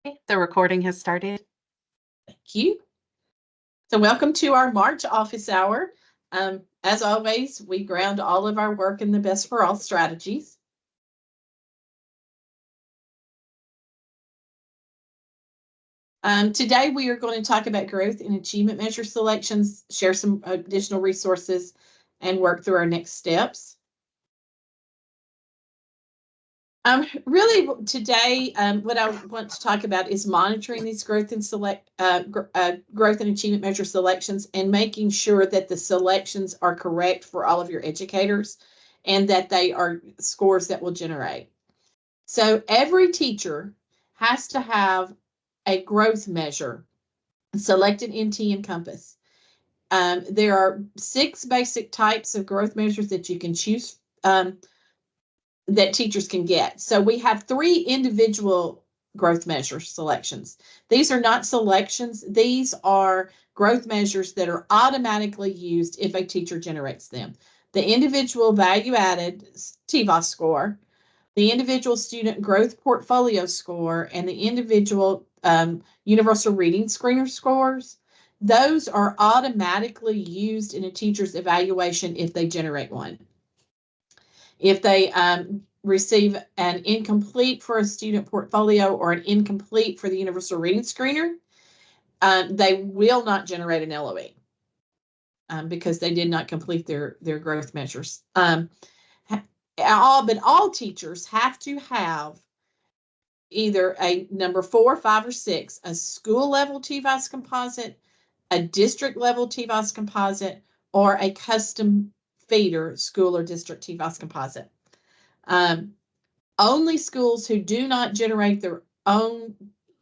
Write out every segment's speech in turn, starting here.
The recording has started. Thank you. So welcome to our March office hour. As always, we ground all of our work in the best for all strategies. Today we are going to talk about growth and achievement measure selections, share some additional resources, and work through our next steps. Really today, what I want to talk about is monitoring these growth and growth and achievement measure selections and making sure that the selections are correct for all of your educators and that they are scores that will generate. So every teacher has to have a growth measure selected in Encompass. There are 6 basic types of growth measures that you can choose that teachers can get. So we have 3 individual growth measure selections. These are not selections. These are growth measures that are automatically used if a teacher generates them. The individual value added TVOS score, the individual student growth portfolio score, and the individual universal reading screener scores. Those are automatically used in a teacher's evaluation if they generate one. If they receive an incomplete for a student portfolio or an incomplete for the universal reading screener, they will not generate an LOE because they did not complete their growth measures. But all teachers have to have either a number 4, 5, or 6, a school level TVOS composite, a district level TVOS composite, or a custom feeder school or district TVOS composite. Only schools who do not generate their own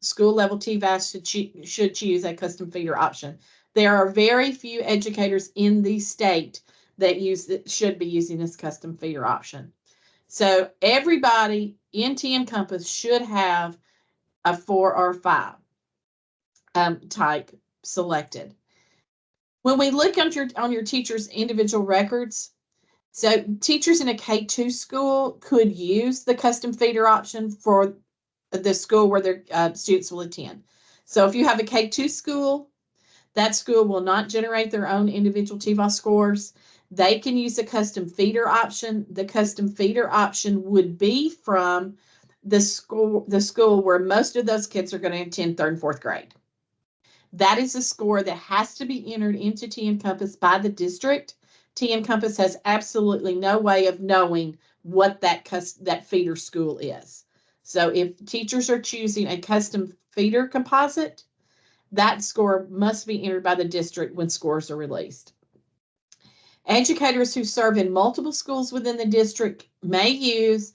school level TVOS should choose a custom feeder option. There are very few educators in the state that should be using this custom feeder option. So everybody in Encompass should have a 4 or 5 type selected. When we look on your teacher's individual records, so teachers in a K-2 school could use the custom feeder option for the school where their students will attend. So if you have a K-2 school, that school will not generate their own individual TVOS scores. They can use the custom feeder option. The custom feeder option would be from the school where most of those kids are going to attend 3rd and 4th grade. That is a score that has to be entered into Encompass by the district. Encompass has absolutely no way of knowing what that feeder school is. So if teachers are choosing a custom feeder composite, that score must be entered by the district when scores are released. Educators who serve in multiple schools within the district may use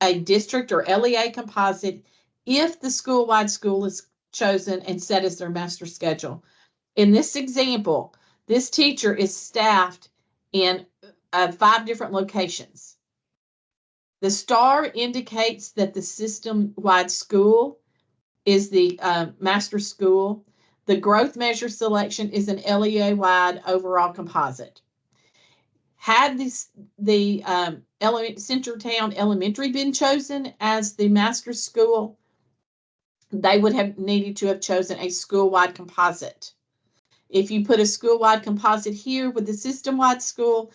a district or LEA composite if the school-wide school is chosen and set as their master schedule. In this example, this teacher is staffed in 5 different locations. The star indicates that the system-wide school is the master school. The growth measure selection is an LEA-wide overall composite. Had the Centertown Elementary been chosen as the master school, they would have needed to have chosen a school-wide composite. If you put a school-wide composite here with the system-wide school,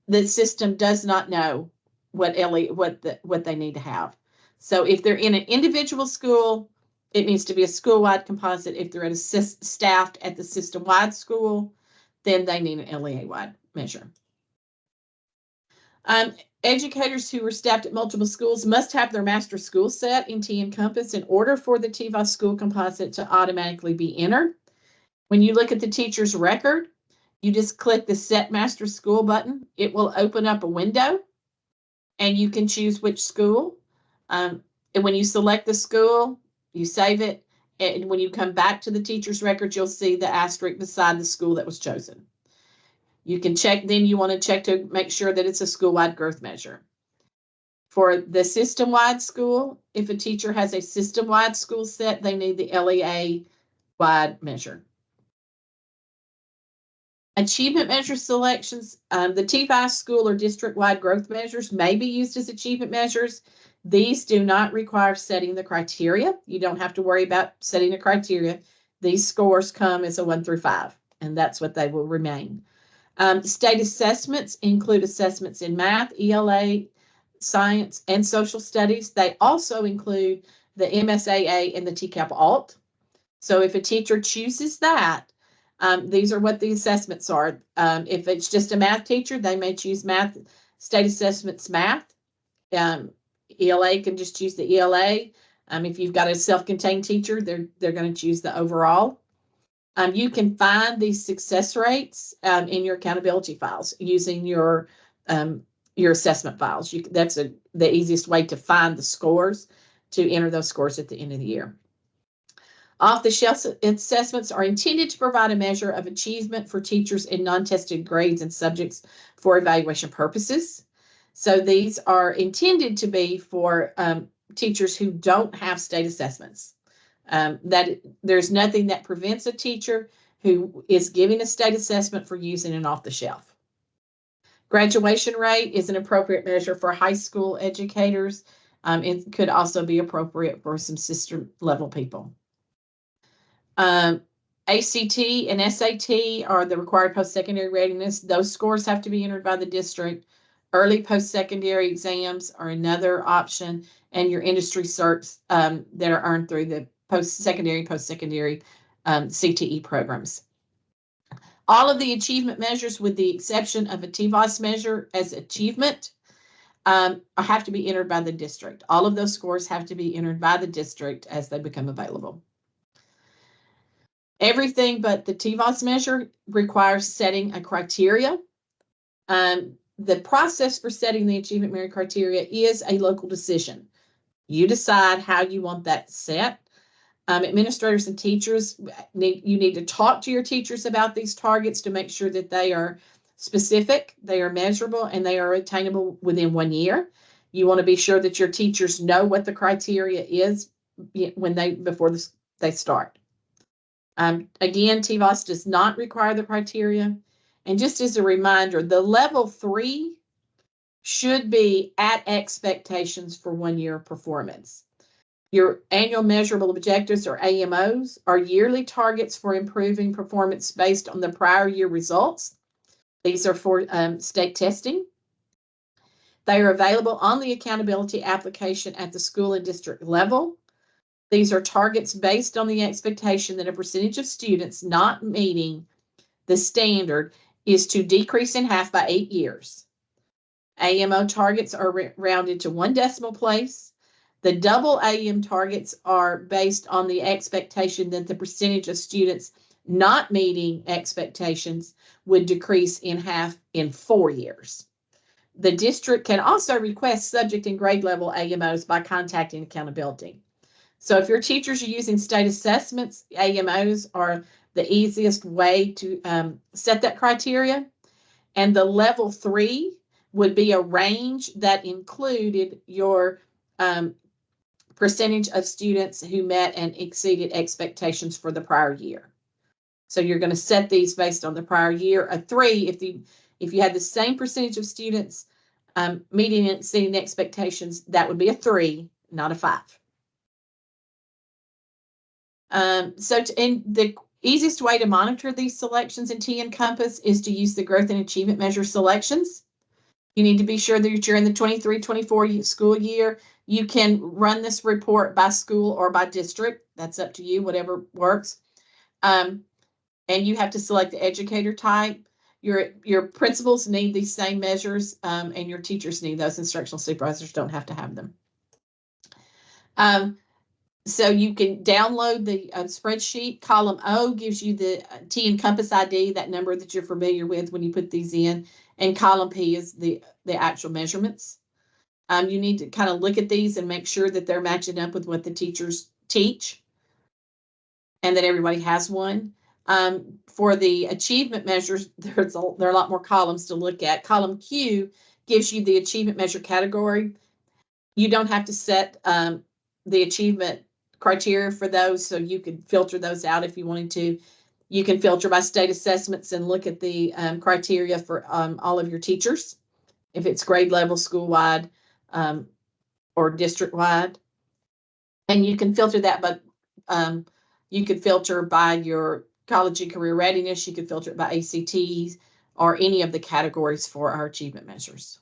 the system does not know what they need to have. So if they're in an individual school, it needs to be a school-wide composite. If they're staffed at the system-wide school, then they need an LEA-wide measure. Educators who are staffed at multiple schools must have their master school set in Encompass in order for the TVOS school composite to automatically be entered. When you look at the teacher's record, you just click the Set Master School button. It will open up a window, and you can choose which school. And when you select the school, you save it, and when you come back to the teacher's record, you'll see the asterisk beside the school that was chosen. You can check, then you want to check to make sure that it's a school-wide growth measure. For the system-wide school, if a teacher has a system-wide school set, they need the LEA-wide measure. Achievement measure selections, the TVOS school or district-wide growth measures may be used as achievement measures These do not require setting the criteria. You don't have to worry about setting the criteria. These scores come as a 1 through 5, and that's what they will remain. State assessments include assessments in math, ELA, science, and social studies. They also include the MSAA and the TCAP Alt. So if a teacher chooses that, these are what the assessments are. If it's just a math teacher, they may choose math, state assessments math. ELA can just choose the ELA. If you've got a self-contained teacher, they're going to choose the overall. You can find these success rates in your accountability files using your assessment files. That's the easiest way to find the scores, to enter those scores at the end of the year. Off-the-shelf assessments are intended to provide a measure of achievement for teachers in non-tested grades and subjects for evaluation purposes. So these are intended to be for teachers who don't have state assessments. That there's nothing that prevents a teacher who is giving a state assessment for using an off-the-shelf. Graduation rate is an appropriate measure for high school educators. It could also be appropriate for some sister level people. ACT and SAT are the required post-secondary readiness. Those scores have to be entered by the district. Early post-secondary exams are another option, and your industry certs that are earned through the post-secondary CTE programs. All of the achievement measures, with the exception of a TVOS measure as achievement, have to be entered by the district. All of those scores have to be entered by the district as they become available. Everything but the TVOS measure requires setting a criteria. The process for setting the achievement merit criteria is a local decision. You decide how you want that set. Administrators and teachers, you need to talk to your teachers about these targets to make sure that they are specific, they are measurable, and they are attainable within 1 year. You want to be sure that your teachers know what the criteria is before they start. Again, TVOS does not require the criteria. And just as a reminder, the level 3 should be at expectations for 1 year of performance. Your annual measurable objectives, or AMOs, are yearly targets for improving performance based on the prior year results. These are for state testing. They are available on the accountability application at the school and district level. These are targets based on the expectation that a percentage of students not meeting the standard is to decrease in half by 8 years. AMO targets are rounded to 1 decimal place. The double AM targets are based on the expectation that the percentage of students not meeting expectations would decrease in half in 4 years. The district can also request subject and grade level AMOs by contacting accountability. So if your teachers are using state assessments, AMOs are the easiest way to set that criteria. And the level 3 would be a range that included your percentage of students who met and exceeded expectations for the prior year. So you're going to set these based on the prior year. A 3, if you had the same percentage of students meeting and exceeding expectations, that would be a 3, not a 5. And the easiest way to monitor these selections in T-Encompass is to use the growth and achievement measure selections. You need to be sure that you're in the 23-24 school year. You can run this report by school or by district. That's up to you, whatever works. And you have to select the educator type. Your principals need these same measures, and your teachers need those. Instructional supervisors don't have to have them. So you can download the spreadsheet. Column O gives you the T-Encompass ID, that number that you're familiar with when you put these in. And column P is the actual measurements. You need to kind of look at these and make sure that they're matching up with what the teachers teach and that everybody has one. For the achievement measures, there are a lot more columns to look at. Column Q gives you the achievement measure category. You don't have to set the achievement criteria for those, so you could filter those out if you wanted to. You can filter by state assessments and look at the criteria for all of your teachers, if it's grade level, school-wide, or district-wide. And you can filter that, but you could filter by your college and career readiness. You could filter it by ACTs or any of the categories for our achievement measures.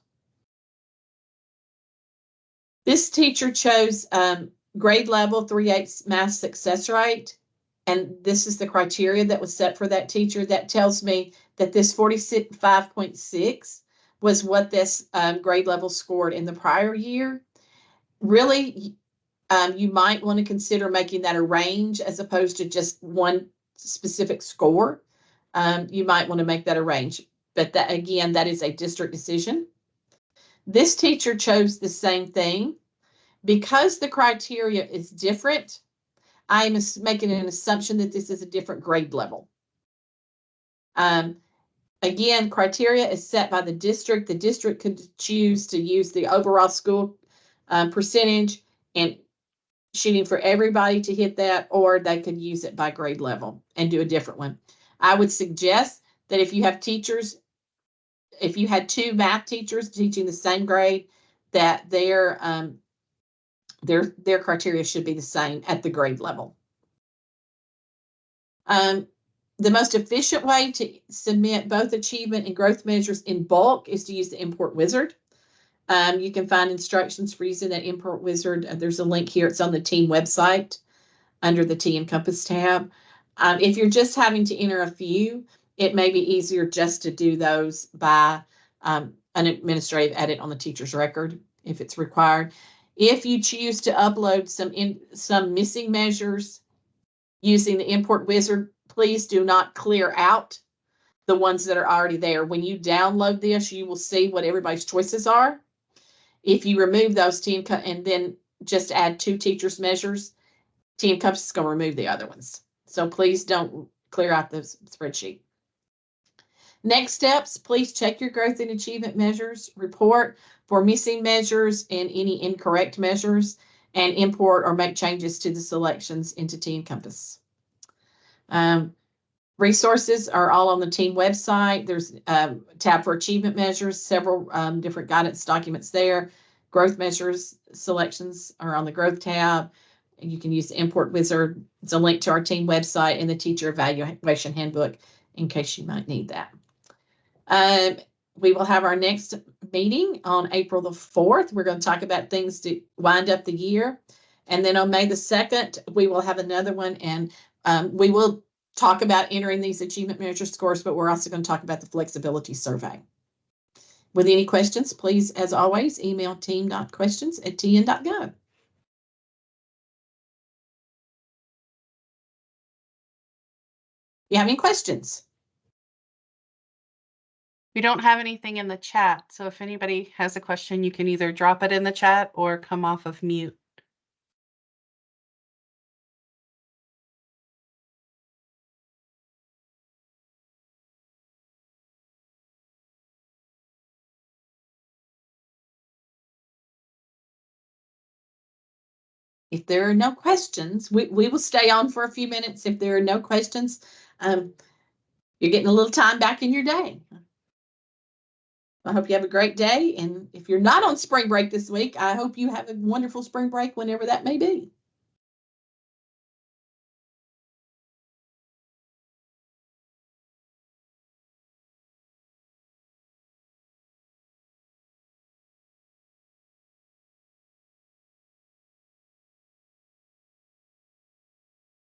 This teacher chose grade level 3/8 math success rate. And this is the criteria that was set for that teacher. That tells me that this 45.6 was what this grade level scored in the prior year. Really, you might want to consider making that a range as opposed to just one specific score. You might want to make that a range. But that, again, that is a district decision. This teacher chose the same thing. Because the criteria is different, I am making an assumption that this is a different grade level. Again, criteria is set by the district. The district could choose to use the overall school percentage and shooting for everybody to hit that, or they could use it by grade level and do a different one. I would suggest that if you have teachers, if you had two math teachers teaching the same grade, that their criteria should be the same at the grade level. The most efficient way to submit both achievement and growth measures in bulk is to use the import wizard. You can find instructions for using that import wizard. There's a link here. It's on the team website under the T Encompass tab. If you're just having to enter a few, it may be easier just to do those by an administrative edit on the teacher's record if it's required. If you choose to upload some missing measures using the import wizard, please do not clear out the ones that are already there. When you download this, you will see what everybody's choices are. If you remove those and then just add 2 teachers' measures, T Encompass is going to remove the other ones. So please don't clear out the spreadsheet. Next steps, please check your growth and achievement measures report for missing measures and any incorrect measures, and import or make changes to the selections into T Encompass. Resources are all on the team website. There's a tab for achievement measures, several different guidance documents there. Growth measures selections are on the growth tab. You can use the import wizard. It's a link to our team website and the teacher evaluation handbook in case you might need that. We will have our next meeting on April the 4th. We're going to talk about things to wind up the year. And then on May the 2nd, we will have another one, and we will talk about entering these achievement measure scores, but we're also going to talk about the flexibility survey. With any questions, please, as always, email team.questions@tn.gov. You have any questions? We don't have anything in the chat, so if anybody has a question, you can either drop it in the chat or come off of mute. If there are no questions, we will stay on for a few minutes. If there are no questions, you're getting a little time back in your day. I hope you have a great day. And if you're not on spring break this week, I hope you have a wonderful spring break whenever that may be.